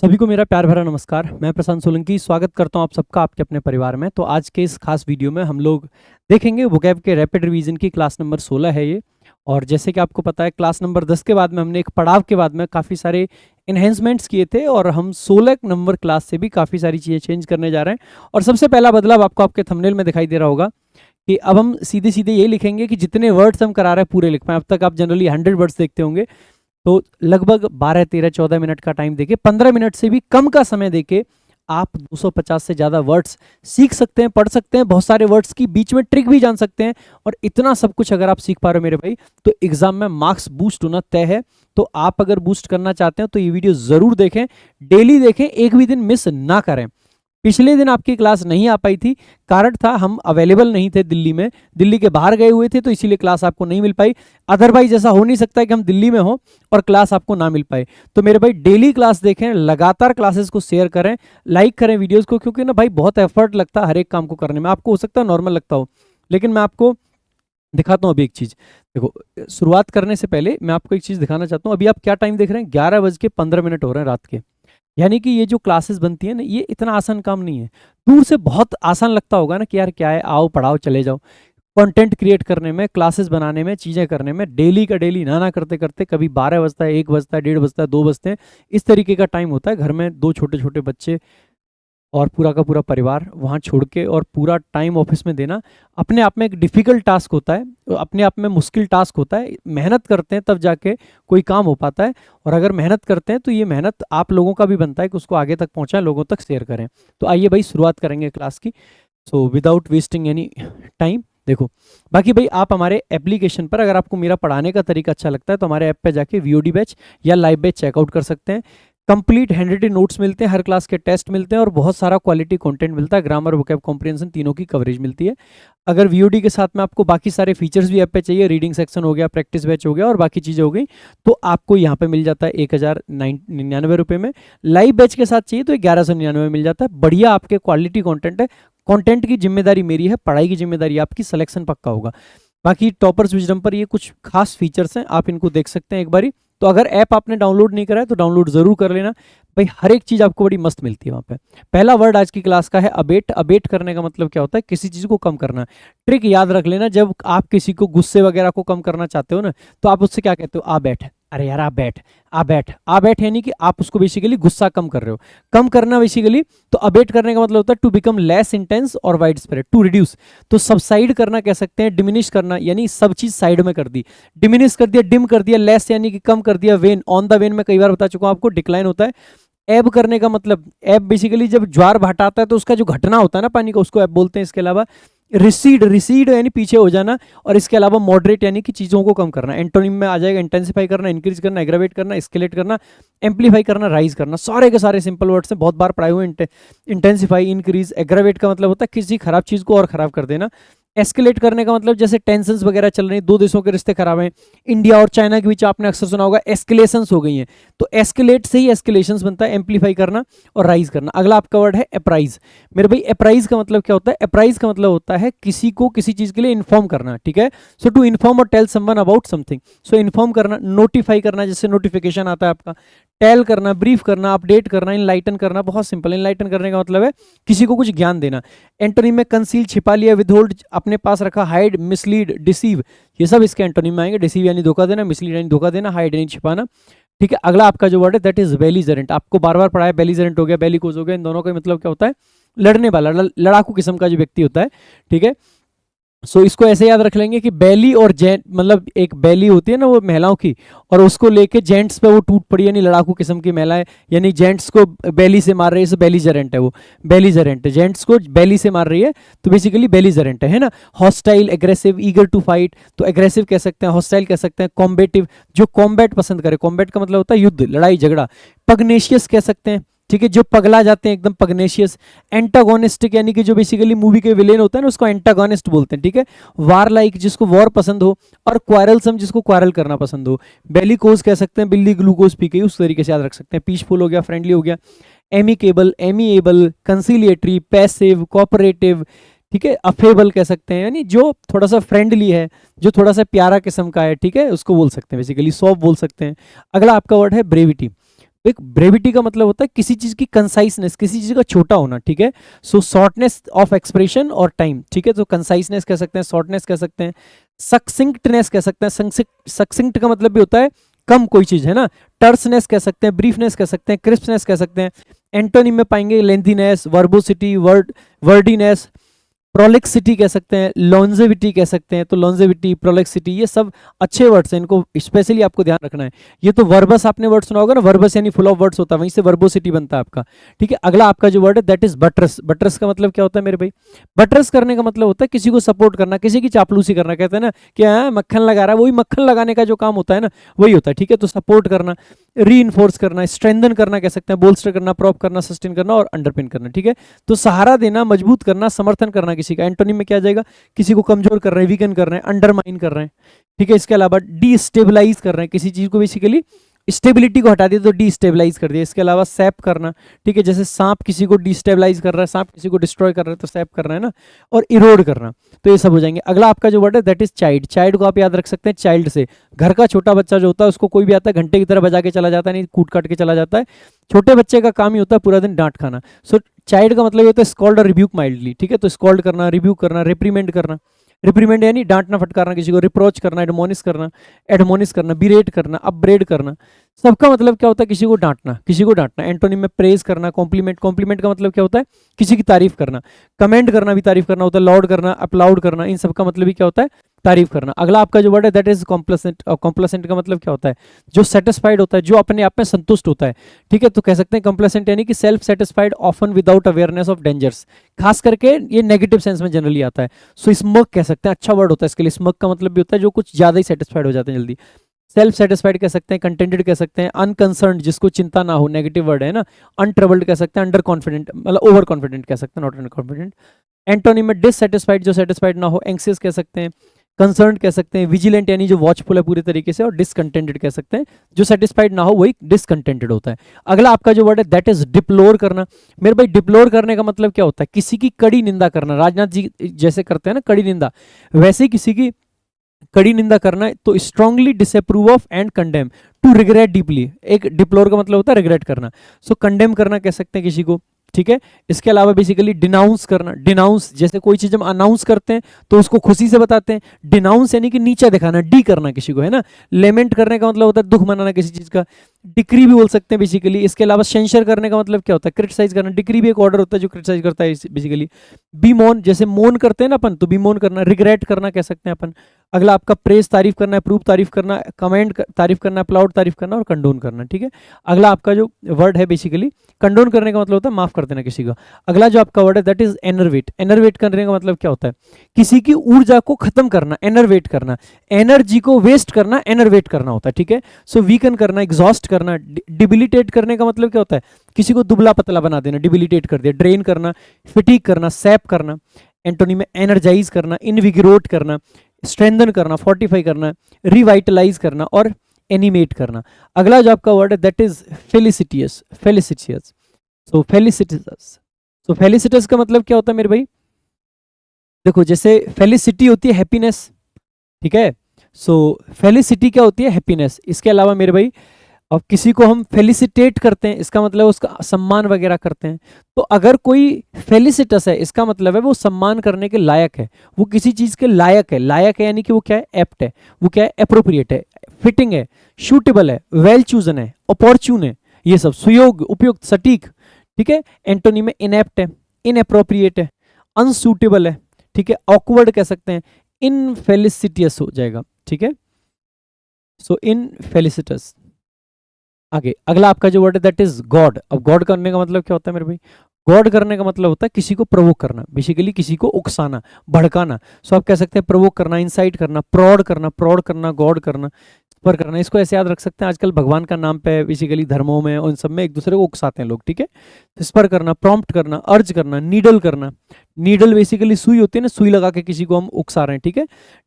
सभी को मेरा प्यार भरा नमस्कार। मैं प्रशांत सोलंकी स्वागत करता हूं आप सबका आपके अपने परिवार में। तो आज के इस खास वीडियो में हम लोग देखेंगे वोकैब के रैपिड रिवीजन की क्लास नंबर 16 है ये। और जैसे कि आपको पता है क्लास नंबर 10 के बाद में हमने एक पड़ाव के बाद में काफ़ी सारे इन्हेंसमेंट्स किए थे और हम 16 नंबर क्लास से भी काफ़ी सारी चीज़ें चेंज करने जा रहे हैं। और सबसे पहला बदलाव आपको आपके थंबनेल में दिखाई दे रहा होगा कि अब हम सीधे सीधे ये लिखेंगे कि जितने वर्ड्स हम करा रहे हैं पूरे लिख पाएं। अब तक आप जनरली 100 वर्ड्स देखते होंगे, तो लगभग 12, 13, 14 मिनट का टाइम देके 15 मिनट से भी कम का समय देके आप 250 से ज़्यादा वर्ड्स सीख सकते हैं, पढ़ सकते हैं, बहुत सारे वर्ड्स की बीच में ट्रिक भी जान सकते हैं। और इतना सब कुछ अगर आप सीख पा रहे हो मेरे भाई, तो एग्जाम में मार्क्स बूस्ट होना तय है। तो आप अगर बूस्ट करना चाहते हैं तो ये वीडियो ज़रूर देखें, डेली देखें, एक भी दिन मिस ना करें। पिछले दिन आपकी क्लास नहीं आ पाई थी, कारण था हम अवेलेबल नहीं थे दिल्ली में, दिल्ली के बाहर गए हुए थे, तो इसीलिए क्लास आपको नहीं मिल पाई। अदरवाइज ऐसा हो नहीं सकता है कि हम दिल्ली में हो और क्लास आपको ना मिल पाए। तो मेरे भाई डेली क्लास देखें, लगातार क्लासेस को शेयर करें, लाइक करें वीडियोस को, क्योंकि ना भाई बहुत एफर्ट लगता है हर एक काम को करने में। आपको हो सकता है नॉर्मल लगता हो, लेकिन मैं आपको दिखाता हूँ अभी एक चीज़। देखो, शुरुआत करने से पहले मैं आपको एक चीज़ दिखाना चाहता हूँ। अभी आप क्या टाइम देख रहे हैं? 11:15 हो रहे हैं रात के। यानी कि ये जो क्लासेस बनती है ना, ये इतना आसान काम नहीं है। दूर से बहुत आसान लगता होगा ना कि यार क्या है, आओ पढ़ाओ चले जाओ। कंटेंट क्रिएट करने में, क्लासेस बनाने में, चीज़ें करने में डेली का डेली ना करते करते कभी 12 बजता है, 1 बजता है, 1:30 बजता है, 2 बजते हैं। इस तरीके का टाइम होता है। घर में 2 छोटे छोटे बच्चे और पूरा का पूरा परिवार वहाँ छोड़ के और पूरा टाइम ऑफिस में देना अपने आप में एक डिफ़िकल्ट टास्क होता है, अपने आप में मुश्किल टास्क होता है। मेहनत करते हैं तब जाके कोई काम हो पाता है, और अगर मेहनत करते हैं तो ये मेहनत आप लोगों का भी बनता है कि उसको आगे तक पहुँचाएं, लोगों तक शेयर करें। तो आइए भाई शुरुआत करेंगे क्लास की। So without wasting any time, देखो, बाकी भाई आप हमारे एप्लीकेशन पर, अगर आपको मेरा पढ़ाने का तरीका अच्छा लगता है तो हमारे ऐप पे जाके वीओडी बैच या लाइव बैच चेकआउट कर सकते हैं। कंप्लीट हैंडरिटन नोट्स मिलते हैं, हर क्लास के टेस्ट मिलते हैं और बहुत सारा क्वालिटी कंटेंट मिलता है। ग्रामर, वोकैब, कॉम्प्रिहेंशन तीनों की कवरेज मिलती है। अगर वीओडी के साथ में आपको बाकी सारे फीचर्स भी ऐप पे चाहिए, रीडिंग सेक्शन हो गया, प्रैक्टिस बैच हो गया और बाकी चीज़ें हो गई, तो आपको यहाँ पे मिल जाता है 1099 रुपये में। लाइव बैच के साथ चाहिए तो 1199 में मिल जाता है। बढ़िया आपके क्वालिटी कॉन्टेंट है। कंटेंट की जिम्मेदारी मेरी है, पढ़ाई की जिम्मेदारी आपकी, सिलेक्शन पक्का होगा। बाकी टॉपर्स विजडम पर ये कुछ खास फीचर्स हैं, आप इनको देख सकते हैं एक बारी। तो अगर ऐप आपने डाउनलोड नहीं करा है तो डाउनलोड जरूर कर लेना भाई, हर एक चीज़ आपको बड़ी मस्त मिलती है वहाँ पे। पहला वर्ड आज की क्लास का है अबेट। अबेट करने का मतलब क्या होता है? किसी चीज़ को कम करना। ट्रिक याद रख लेना, जब आप किसी को गुस्से वगैरह को कम करना चाहते हो ना, तो आप उससे क्या कहते हो? आ बैठ, अरे यार आ बैठ, आ बैठ। आ बैठ यानी कि आप उसको बेसिकली गुस्सा कम कर रहे हो, कम करना बेसिकली। तो अबेट करने का मतलब होता है टू बिकम लेस इंटेंस और वाइड स्प्रेड, टू रिड्यूस। तो सबसाइड करना कह सकते हैं, डिमिनिश करना यानी सब चीज साइड में कर दी, डिमिनिश कर दिया, डिम कर दिया, लेस यानी कि कम कर दिया, वेन, ऑन द वेन में कई बार बता चुका हूं आपको, डिक्लाइन होता है। एब करने का मतलब, एब बेसिकली जब ज्वार भाटा आता है तो उसका जो घटना होता है ना पानी का, उसको एब बोलते हैं। इसके अलावा रिसीड, रिसीड यानी पीछे हो जाना, और इसके अलावा मॉडरेट यानी कि चीज़ों को कम करना। एंटोनिम में आ जाएगा इंटेंसिफाई करना, इंक्रीज करना, एग्रावेट करना, एस्केलेट करना, एम्पलीफाई करना, राइज करना। सारे के सारे सिंपल वर्ड्स हैं, बहुत बार पढ़ाए हुए। इंटेंसिफाई, इंक्रीज, एग्रावेट का मतलब होता है किसी खराब चीज़ को और खराब कर देना। एस्केलेट करने का मतलब जैसे टेंशन्स वगैरह चल रही हैं, दो देशों के रिश्ते खराब हैं, इंडिया और चाइना के बीच, आपने अक्सर सुना होगा एस्केलेशंस हो गई हैं, तो एस्केलेट से ही एस्केलेशंस बनता है। एम्पलीफाई करना और राइज करना। अगला आपका वर्ड है अप्राइज। मेरे भाई अप्राइज का मतलब क्या होता है? अप्राइज का मतलब होता है किसी को किसी चीज के लिए इन्फॉर्म करना, ठीक है। सो टू इन्फॉर्म और tell someone about something. So inform करना, नोटिफाई करना, जैसे नोटिफिकेशन आता है आपका, टेल करना, ब्रीफ करना, अपडेट करना, इनलाइटन करना। बहुत सिंपल, इनलाइटन करने का मतलब है किसी को कुछ ज्ञान देना। एंटोनिम में कंसील, छिपा लिया, विदहोल्ड, अपने पास रखा, हाइड, मिसलीड, डिसीव, ये सब इसके एंटोनिम में आएंगे। डिसीव यानी धोखा देना, मिसलीड यानी धोखा देना, हाइड यानी छिपाना, ठीक है। अगला आपका जो वर्ड है दैट इज बेलिजरेंट। आपको बार बार पढ़ाया, बेलिजरेंट हो गया, बेलिकोज हो गया। इन दोनों का मतलब क्या होता है? लड़ने वाला, लड़ाकू किस्म का जो व्यक्ति होता है, ठीक है। सो इसको ऐसे याद रख लेंगे कि बेली और जेंट, मतलब एक बेली होती है ना वो महिलाओं की, और उसको लेके जेंट्स पे वो टूट पड़ी, यानी लड़ाकू किस्म की महिलाएं, यानी जेंट्स को बेली से मार रही है, बेलीजरेंट है वो। बेलीजरेंट, जेंट्स को बेली से मार रही है तो बेसिकली बेलीजरेंट है ना। Hostile, aggressive, eager to fight, तो एग्रेसिव कह सकते हैं, हॉस्टाइल कह सकते हैं। कॉम्बेटिव, जो कॉम्बैट पसंद करे, कॉम्बैट का मतलब होता है युद्ध, लड़ाई झगड़ा। पगनेशियस कह सकते हैं, ठीक है, जो पगला जाते हैं एकदम, पगनेशियस। एंटागोनिस्टिक यानी कि जो बेसिकली मूवी के विलेन होता है ना, उसको एंटागोनिस्ट बोलते हैं, ठीक है। वार लाइक, जिसको वॉर पसंद हो, और क्वारलसम, जिसको क्वारल करना पसंद हो। बेलिकोज कह सकते हैं, बिल्ली ग्लूकोज पी गई, उस तरीके से याद रख सकते हैं। पीसफुल हो गया, फ्रेंडली हो गया। एमिकेबल, एमिएबल, कंसिलिएटरी, पैसिव, कोऑपरेटिव, ठीक है। अफेबल कह सकते हैं, यानी जो थोड़ा सा फ्रेंडली है, जो थोड़ा सा प्यारा किस्म का है, ठीक है, उसको बोल सकते हैं बेसिकली। सॉफ्ट बोल सकते हैं। अगला आपका वर्ड है ब्रेविटी। एक ब्रेविटी का मतलब होता है किसी चीज की कंसाइसनेस, किसी चीज का छोटा होना, ठीक है। सो शॉर्टनेस ऑफ एक्सप्रेशन और टाइम, ठीक है। तो कंसाइसनेस कह सकते हैं, शॉर्टनेस कह सकते हैं, सक्सिंक्टनेस कह सकते हैं। सक्सिंक्ट का मतलब भी होता है कम कोई चीज, है ना। टर्सनेस कह सकते हैं, ब्रीफनेस कह सकते हैं, क्रिस्पनेस कह सकते हैं। एंटोनिम में पाएंगे लेंथीनेस, वर्बोसिटी, वर्डीनेस, प्रोलेक्सिटी कह सकते हैं, लॉन्जेविटी कह सकते हैं। तो लॉन्जेविटी, प्रोलेक्सिटी, ये सब अच्छे वर्ड्स हैं, इनको स्पेशली आपको ध्यान रखना है। ये तो वर्बस आपने वर्ड सुना होगा ना, वर्बस यानी फुल ऑफ वर्ड्स होता है, वहीं से वर्बोसिटी बनता है आपका, ठीक है। अगला आपका जो वर्ड है दैट इज बटरस। बटरस का मतलब क्या होता है मेरे भाई? बटरस करने का मतलब होता है किसी को सपोर्ट करना, किसी की चापलूसी करना। कहते हैं ना कि हाँ मक्खन लगा रहा है, वही मक्खन लगाने का जो काम होता है ना, वही होता है, ठीक है। तो सपोर्ट करना, री करना, स्ट्रेंथन करना कह सकते हैं, बोल्स्टर करना, प्रॉप करना, सस्टेन करना और अंडरपिन करना, ठीक है। तो सहारा देना, मजबूत करना, समर्थन करना किसी का। एंटोनिम में क्या आ जाएगा? किसी को कमजोर कर रहे हैं, वीकन कर रहे हैं, अंडरमाइन कर रहे हैं, ठीक है। इसके अलावा डिस्टेबलाइज कर रहे हैं किसी चीज को, बेसिकली स्टेबिलिटी को हटा दिया तो डिस्टेबलाइज कर दिया। इसके अलावा सैप करना, ठीक है। जैसे सांप किसी को डिस्टेबलाइज कर रहा है, सांप किसी को डिस्ट्रॉय कर रहा है तो सैप करना, है ना। और इरोड करना, तो ये सब हो जाएंगे। अगला आपका जो वर्ड है दैट इज चाइल्ड। चाइल्ड को आप याद रख सकते हैं चाइल्ड से, घर का छोटा बच्चा जो होता है उसको कोई भी आता है घंटे की तरह बजा के चला जाता है, नहीं कूट काट के चला जाता है। छोटे बच्चे का काम ही होता है पूरा दिन डांट खाना। सो चाइल्ड का मतलब होता है स्कॉल्ड और रिब्यूक माइल्डली, ठीक है। तो स्कॉल्ड करना, रिब्यूक करना, रिप्रीमेंड करना। रिप्रीमेंड यानी डांटना फटकारना किसी को, रिप्रोच करना, एडमोनिश करना, बिरेट करना, अपब्रेड करना। सबका मतलब क्या होता है? किसी को डांटना, किसी को डांटना। एंटोनिम में प्रेज करना, कॉम्प्लीमेंट। कॉम्प्लीमेंट का मतलब क्या होता है? किसी की तारीफ करना। कमेंड करना भी तारीफ करना होता है, लॉर्ड करना, अपलाउड करना, इन सब का मतलब भी क्या होता है? तारीफ करना। अगला आपका जो वर्ड है दैट इज कॉम्प्लेसेंट। और कॉम्प्लेसेंट का मतलब क्या होता है? जो सेटिस्फाइड होता है, जो अपने आप में संतुष्ट होता है, ठीक है। तो कह सकते हैं कॉम्प्लेसेंट यानी कि self satisfied, often without awareness of dangers. खास करके ये नेगेटिव सेंस में जनरली आता है। सो स्मग कह सकते हैं, अच्छा वर्ड होता है इसके लिए। स्मग का मतलब भी होता है जो कुछ ज्यादा ही सेटिस्फाइड हो जाते हैं जल्दी। सेल्फ सेटिस्फाइड कह सकते हैं, कंटेंटेड कह सकते हैं, अनकंसर्न जिसको चिंता ना हो, नेगेटिव वर्ड है ना। अनट्रबल्ड कह सकते हैं, अंडर कॉन्फिडेंट मतलब ओवर कॉन्फिडेंट कह सकते हैं, नॉट अंडर कॉन्फिडेंट। एंटोनिम में डिससेटिस्फाइड, जो सेटिस्फाइड ना हो, एंक्सियस कह सकते हैं, कंसर्न कह सकते हैं, विजिलेंट यानी जो वॉचफुल है पूरे तरीके से, और डिसकंटेंटेड कह सकते हैं, जो सेटिस्फाइड ना हो वही डिसकंटेंटेड होता है। अगला आपका जो वर्ड है दैट इज डिप्लोर करना। मेरे भाई डिप्लोर करने का मतलब क्या होता है? किसी की कड़ी निंदा करना। राजनाथ जी जैसे करते हैं ना कड़ी निंदा, वैसे किसी की कड़ी निंदा करना है। तो strongly disapprove of and condemn, to regret deeply. एक डिप्लोर का मतलब होता है रिग्रेट करना। सो कंडेम करना कह सकते हैं किसी को, ठीक है। इसके अलावा बेसिकली डिनाउंस करना। डिनाउंस जैसे कोई चीज हम अनाउंस करते हैं तो उसको खुशी से बताते हैं। डिनाउंस यानी कि नीचा दिखाना, डी करना किसी को, है ना। लेमेंट करने का मतलब होता है दुख मनाना किसी चीज का। डिक्री भी बोल सकते हैं बेसिकली। इसके अलावा सेंशर करने का मतलब क्या होता है? क्रिटिसाइज करना। डिक्री भी एक ऑर्डर होता है जो क्रिटिसाइज करता है बेसिकली। बीमोन, जैसे मोन करते हैं ना अपन, तो बीमोन करना। रिग्रेट करना कह सकते हैं अपन। अगला आपका प्रेज तारीफ करना, अप्रूव तारीफ करना, कमेंट तारीफ करना, अप्लाउड तारीफ करना और कंडोन करना, ठीक है। अगला आपका जो वर्ड है बेसिकली कंडोन करने का मतलब होता है माफ कर देना किसी का। अगला जो आपका वर्ड है दैट इज एनर्वेट। एनर्वेट करने का मतलब क्या होता है? किसी की ऊर्जा को खत्म करना, एनर्वेट करना। एनर्जी को वेस्ट करना, एनर्वेट करना होता है, ठीक है। सो वीकन करना, एग्जॉस्ट करना। डिबिलिटेट करने का मतलब क्या होता है? किसी को दुबला पतला बना देना, डिबिलिटेट कर दिया। ड्रेन करना, फिटीक करना, सैप करना। एंटोनी में एनर्जाइज करना, इनविगोरेट करना, स्ट्रेंथन करना, फोर्टिफाई करना, रिवाइटलाइज करना और एनिमेट करना। अगला जो आपका वर्ड है दैट इज फेलिसिटियस। फेलिसिटियस, सो फेलिसिटस। सो फेलिसिटस का मतलब क्या होता है मेरे भाई? देखो जैसे फेलिसिटी होती है हैप्पीनेस, ठीक है। सो फेलिसिटी क्या होती है? हैप्पीनेस। इसके अलावा मेरे भाई अब किसी को हम फेलिसिटेट करते हैं, इसका मतलब उसका सम्मान वगैरह करते हैं। तो अगर कोई फेलिसिटस है, इसका मतलब है वो सम्मान करने के लायक है, वो किसी चीज के लायक है। लायक है यानी कि वो क्या है? एप्ट है, वो क्या है? अप्रोप्रिएट है, फिटिंग है, शूटेबल है, वेल चूजन है, अपॉर्चून है, ये सब सुयोग, उपयुक्त, सटीक, ठीक है। एंटोनी में इनएप्ट है, इनअप्रोप्रिएट है, अनसूटेबल है, ठीक है, ऑकवर्ड कह सकते हैं, इनफेलिसिटियस हो जाएगा, ठीक है। सो इनफेलिसिटस। आगे अगला आपका जो वर्ड है दैट इज गॉड। अब गॉड करने का मतलब क्या होता है मेरे भाई? गॉड करने का मतलब होता है किसी को प्रोवोक करना, बेसिकली किसी को उकसाना, भड़काना। सो आप कह सकते हैं प्रोवोक करना, इंसाइट करना, प्रौढ़ करना, गॉड करना, पर करना। इसको ऐसे याद रख सकते हैं, आजकल भगवान का नाम पे बेसिकली धर्मों में उन सब में एक दूसरे को उकसाते हैं लोग, ठीक है। स्पर करना, प्रॉम्प्ट करना, अर्ज करना, नीडल करना। नीडल बेसिकली सुई होती है ना, सुई लगा के किसी को हम उकसा रहे हैं, ठीक है।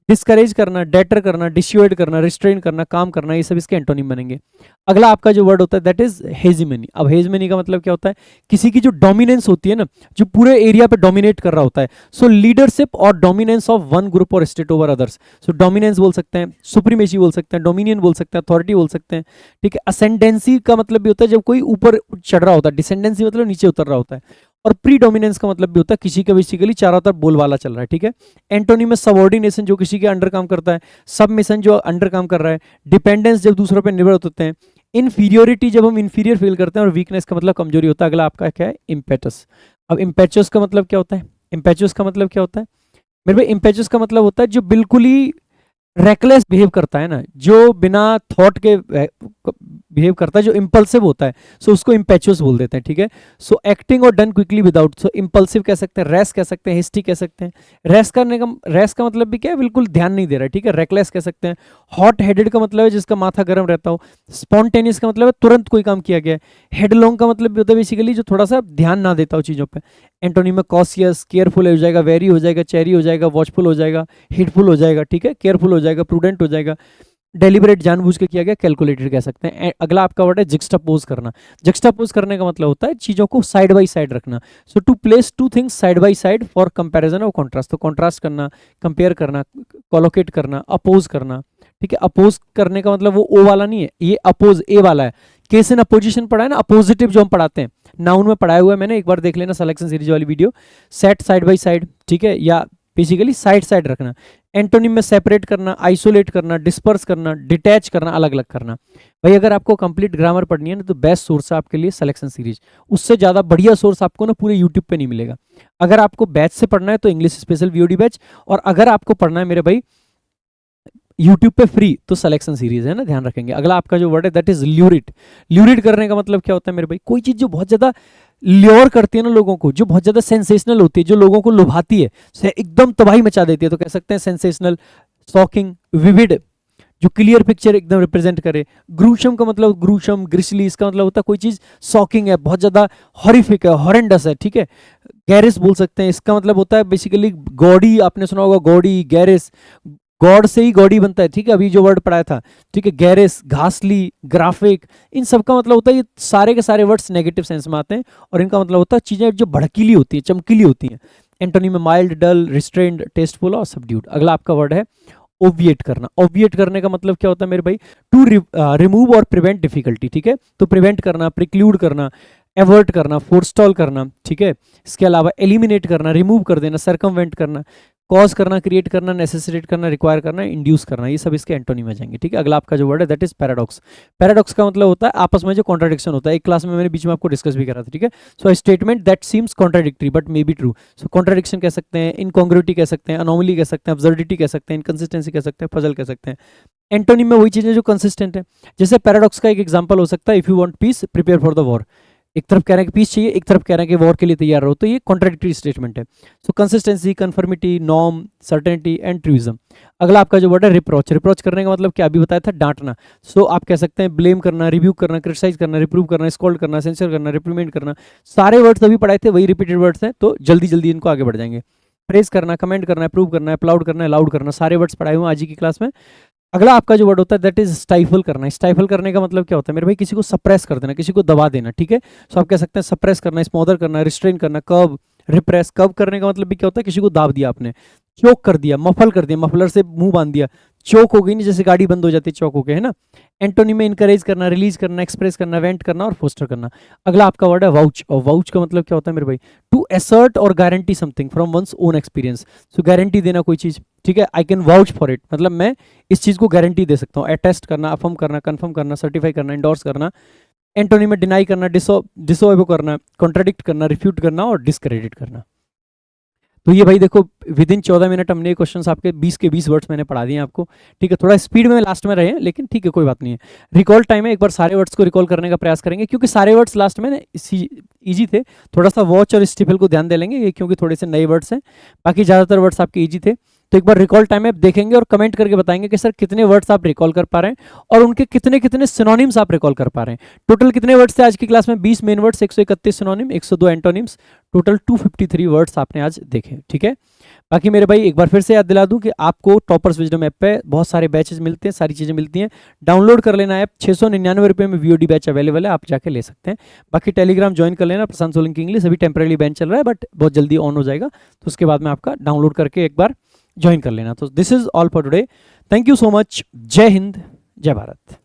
डिस्करेज करना, डेटर करना, डिस्यूएड करना, रिस्ट्रेन करना, काम करना, ये सब इसके एंटोनिम बनेंगे। अगला आपका जो वर्ड होता है दैट इज हेजिमनी। अब हेजिमनी का मतलब क्या होता है? किसी की जो डोमिनेंस होती है ना, जो पूरे एरिया पे डोमिनेट कर रहा होता है। सो लीडरशिप और डोमिनेंस ऑफ वन ग्रुप और स्टेट ओवर अदर्स। सो डोमिनेंस बोल सकते हैं, सुप्रीमेसी बोल सकते हैं, डोमिनियन डोमिनियन बोल सकते हैं, अथॉरिटी बोल सकते हैं, ठीक है। असेंडेंसी का मतलब भी होता है जब कोई ऊपर चढ़ रहा होता है, डिसेंडेंसी मतलब नीचे उतर रहा होता है। और प्रीडोमिनेंस का मतलब भी होता है किसी का बेसिकली चारों तरफ बोलबाला चल रहा है, ठीक है। एंटोनिमस सबऑर्डिनेशन, जो किसी के अंडर काम करता है। सबमिशन, जो अंडर काम कर रहा है। डिपेंडेंस, जब दूसरों पर निर्भर होते हैं। इन्फीरियोरिटी, जब हम इन्फीरियर फील करते हैं। और वीकनेस का मतलब कमजोरी होता है। अगला आपका क्या है? इम्पेटस। अब इम्पेचुअस का मतलब क्या होता है? इम्पेचुअस का मतलब क्या होता है मेरे भाई? इम्पेचुअस का मतलब होता है जो बिल्कुल ही रेकलेस बिहेव करता है ना, जो बिना थॉट के बिहेव करता है, जो इंपल्सिव होता है, सो उसको इम्पेचुअस बोल देते हैं, ठीक है। सो एक्टिंग और डन क्विकली विदाउट, सो इम्पल्सिव कह सकते हैं, रेस कह सकते हैं, हिस्टी कह सकते हैं। रेस का मतलब भी क्या है? बिल्कुल ध्यान नहीं दे रहा है, ठीक है। रेकलेस कह सकते हैं। हॉट हेडेड का मतलब है जिसका माथा गर्म रहता हो। स्पॉन्टेनियस का मतलब है तुरंत कोई काम किया गया है। हेडलॉन्ग का मतलब भी होता है बेसिकली जो थोड़ा सा ध्यान ना देता हो चीजों पर। एंटोनिम में कॉशियस, केयरफुल हो जाएगा, वेरी हो जाएगा, चेरी हो जाएगा, वॉचफुल हो जाएगा, हेडफुल हो जाएगा, ठीक है। केयरफुल हो जाएगा, प्रूडेंट हो जाएगा। डेलिबरेट, जानबूझ के किया गया, कैलकुलेटेड कह सकते हैं। अगला आपका वर्ड है जुक्सटापोज करना। जुक्सटापोज करने का मतलब होता है चीजों को साइड बाय साइड रखना। So to place two things side by side for comparison और कॉन्ट्रास्ट। तो कॉन्ट्रास्ट करना, कंपेयर करना, कोलोकेट करना, अपोज करना, ठीक है। अपोज करने का मतलब वो ओ वाला नहीं है, ये अपोज ए वाला है। केस इन अपोजिशन पढ़ा है ना, अपोजिटिव जो हम पढ़ाते हैं, नाउन में पढ़ाया हुआ है मैंने, एक बार देख लेना सिलेक्शन सीरीज वाली video. Set side by side, ठीक है, या बेसिकली साइड साइड रखना। एंटोनिम में सेपरेट करना, आइसोलेट करना, डिस्पर्स करना, डिटैच करना, अलग अलग करना। भाई अगर आपको कंप्लीट ग्रामर पढ़नी है ना, तो बेस्ट सोर्स है आपके लिए सिलेक्शन सीरीज। उससे ज़्यादा बढ़िया सोर्स आपको ना पूरे यूट्यूब पे नहीं मिलेगा। अगर आपको बैच से पढ़ना है तो इंग्लिश स्पेशल वीओडी बैच, और अगर आपको पढ़ना है मेरे भाई यूट्यूब पे फ्री, तो सिलेक्शन सीरीज है ना, ध्यान रखेंगे। अगला आपका जो वर्ड है दैट इज ल्यूरिट। ल्यूरिट करने का मतलब क्या होता है मेरे भाई? कोई चीज जो बहुत ज्यादा ल्योर करती है ना लोगों को, जो बहुत ज्यादा सेंसेशनल होती है, जो लोगों को लुभाती है, एकदम तबाही मचा देती है, तो कह सकते हैं सेंसेशनल, शॉकिंग, विविड, जो क्लियर पिक्चर एकदम रिप्रेजेंट करे। ग्रूशम का मतलब, ग्रूशम, ग्रिसली, इसका मतलब होता है कोई चीज शॉकिंग है, बहुत ज्यादा हॉरिफिक है, हॉरेंडस है, ठीक है। गैरिस बोल सकते हैं, इसका मतलब होता है बेसिकली गॉडी, आपने सुना होगा गॉडी, गैरिस, गॉड से ही गॉडी बनता है, ठीक है, अभी जो वर्ड पढ़ाया था, ठीक है। गैरिस, घासली, ग्राफिक, इन सब का मतलब होता है, ये सारे के सारे वर्ड्स नेगेटिव सेंस में आते हैं, और इनका मतलब होता है चीजें जो भड़कीली होती है, चमकीली होती हैं। एंटोनिम में माइल्ड, डल, रिस्ट्रेन्ड, टेस्टफुल और सबड्यूड। अगला आपका वर्ड है ओविएट करना। ओविएट करने का मतलब क्या होता है मेरे भाई? टू रिमूव और प्रिवेंट डिफिकल्टी, ठीक है। तो प्रिवेंट करना, प्रिक्लूड करना, एवर्ट करना, फोरस्टॉल करना, ठीक है। इसके अलावा एलिमिनेट करना, रिमूव कर देना, सर्कमवेंट करना, कॉज करना, क्रिएट करना, नेसेसिटेट करना, रिक्वायर करना, इंड्यूस करना, ये सब इसके एंटोनिम में जाएंगे, ठीक है। अगला आपका जो वर्ड है दैट इज पैराडॉक्स। पैराडॉक्स का मतलब होता है आपस में जो कॉन्ट्राडिक्शन होता है। एक क्लास में मैंने बीच में आपको डिस्कस भी करा था, ठीक है। So statement that seems contradictory but may be true. So contradiction कह सकते हैं, इनकॉन्ग्रुइटी कह सकते हैं, अनोमली कह सकते हैं, अब्सर्डिटी कह सकते हैं, इनकंसिस्टेंसी कह सकते हैं, पजल कह सकते हैं। एंटोनिम में वही चीजें जो कंसिस्टेंट है। जैसे पैराडॉक्स का एक एग्जांपल हो सकता है, if you want piece prepare for the war. एक तरफ कह रहे हैं कि पीस चाहिए, एक तरफ कह रहे हैं कि वॉर के लिए तैयार रहो, तो ये कॉन्ट्राडिक्टरी स्टेटमेंट है। So consistency, conformity, norm, certainty and truism. अगला आपका जो वर्ड है रिप्रोच। रिप्रोच करने का मतलब क्या अभी बताया था? डांटना। सो आप कह सकते हैं ब्लेम करना, रिव्यू करना, क्रिटिसाइज करना, रिप्रूव करना, स्कॉल्ड करना, सेंसर करना, रिप्रीमेंट करना। सारे वर्ड्स अभी पढ़ाए थे, वही रिपीटेड वर्ड्स हैं, तो जल्दी जल्दी इनको आगे बढ़ जाएंगे। प्रेस करना, कमेंट करना, अप्रूव करना, अप्लाउड करना, अलाउड करना, सारे वर्ड्स पढ़ाए हुए आज की क्लास में। अगला आपका जो वर्ड होता है दैट इज स्टाइफल करना। स्टाइफल करने का मतलब क्या होता है मेरे भाई? किसी को सप्रेस कर देना, किसी को दबा देना, ठीक है। सो आप कह सकते हैं सप्रेस करना, स्मॉदर करना, रिस्ट्रेन करना, कर्व, रिप्रेस। कर्व करने का मतलब भी क्या होता है? किसी को दाब दिया आपने, चोक कर दिया, मफल कर दिया, मफलर से मुंह बांध दिया, चोक हो गई नहीं, जैसे गाड़ी बंद हो जाती है चौक हो गए, है ना। एंटोनिम में इनकरेज करना, रिलीज करना, एक्सप्रेस करना, वेंट करना और फोस्टर करना। अगला आपका वर्ड है वाउच। और वाउच का मतलब क्या होता है मेरे भाई? टू असर्ट और guarantee something from one's own experience. So guarantee देना कोई चीज, ठीक है। I can vouch for it, मतलब मैं इस चीज को गारंटी दे सकता हूँ। अटेस्ट करना, अफर्म करना, कंफर्म करना, सर्टिफाई करना, इंडोर्स करना। एंटोनिम में डिनाई करना, डिसओबे करना, कॉन्ट्राडिक्ट करना, रिफ्यूट करना और डिसक्रेडिट करना। तो ये भाई देखो विद इन 14 मिनट हमने क्वेश्चंस आपके 20 के 20 वर्ड्स मैंने पढ़ा दिए आपको, ठीक है। थोड़ा स्पीड में लास्ट में रहे, लेकिन ठीक है, कोई बात नहीं है। रिकॉल टाइम है, एक बार सारे वर्ड्स को रिकॉल करने का प्रयास करेंगे, क्योंकि सारे वर्ड्स लास्ट में इजी थे। थोड़ा सा वॉच और स्टिफल को ध्यान दे लेंगे, ये क्योंकि थोड़े से नए वर्ड्स हैं, बाकी ज़्यादातर वर्ड्स आपके ईजी थे। तो एक बार रिकॉल टाइम में देखेंगे और कमेंट करके बताएंगे कि सर कितने वर्ड्स आप रिकॉल कर पा रहे हैं और उनके कितने कितने सिनोनिम्स आप रिकॉल कर पा रहे हैं। टोटल कितने वर्ड्स थे आज की क्लास में? 20 main words, 131 synonym, 102 antonyms, total 253 words आपने आज देखे, ठीक है। बाकी मेरे भाई एक बार फिर से याद दिला दूं कि आपको टॉपर्स विजडम ऐप पे बहुत सारे बैचेस मिलते हैं, सारी चीज़ें मिलती हैं। डाउनलोड कर लेना ऐप, 699 रुपये में वीओडी बैच अवेलेबल है, आप जाके ले सकते हैं। बाकी टेलीग्राम ज्वाइन कर लेना, प्रशांत सोलंकी इंग्लिश, अभी टेम्परेरी बैन चल रहा है बट बहुत जल्दी ऑन हो जाएगा, तो उसके बाद में आपका डाउनलोड करके एक बार ज्वाइन कर लेना। तो this is all for today, thank you so much, जय हिंद, जय भारत।